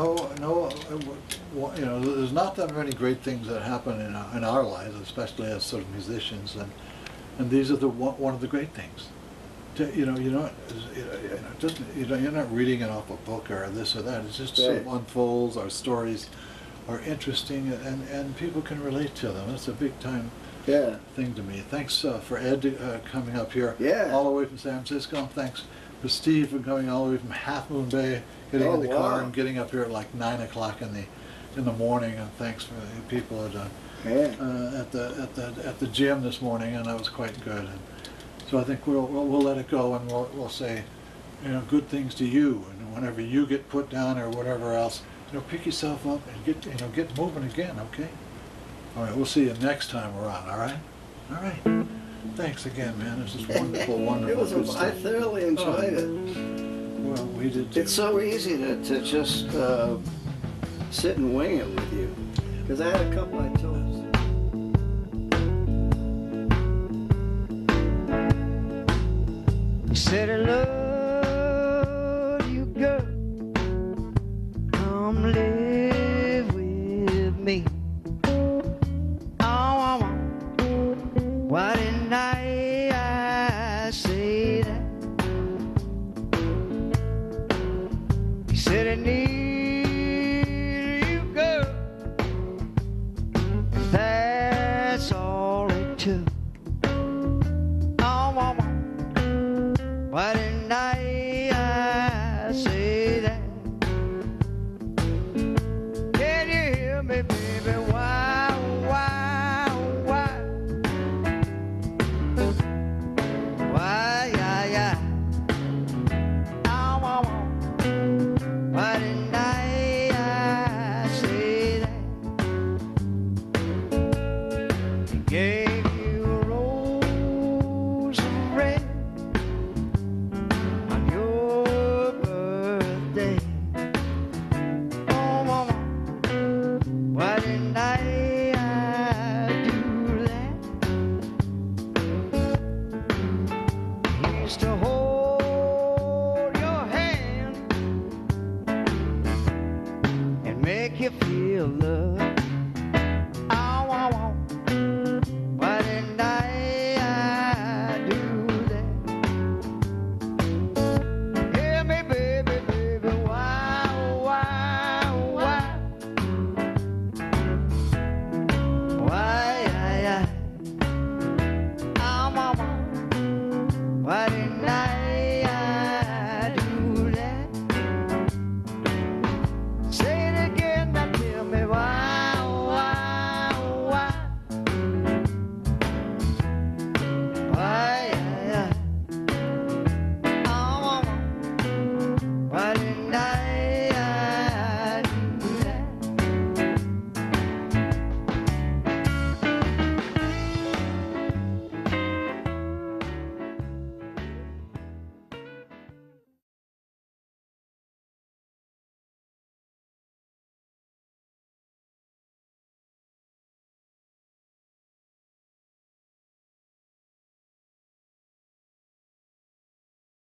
Speaker 1: not that many great things that happen in our lives, especially as sort of musicians, and these are one of the great things. You're not reading it off a book or this or that. It's just sort of unfolds. Our stories are interesting, and people can relate to them. That's a big time thing to me. Thanks for Ed coming up here all the way from San Francisco. And thanks for Steve for coming all the way from Half Moon Bay, getting in the car and getting up here at like 9 o'clock in the morning. And thanks for the people at the gym this morning, and that was quite good. And so I think we'll let it go, and we'll say good things to you, and whenever you get put down or whatever else, pick yourself up and get moving again, okay? All right, we'll see you next time we're on, all right? All right. Thanks again, man. This is wonderful, wonderful.
Speaker 4: I thoroughly enjoyed it.
Speaker 1: Well, we did too.
Speaker 4: It's so easy to just sit and wing it with you, because I had a couple I told.
Speaker 6: You said I love you, girl. Come live with me. Oh, why didn't I say that? You said I need you, girl. And that's all it took. Oh, why didn't I? you feel love.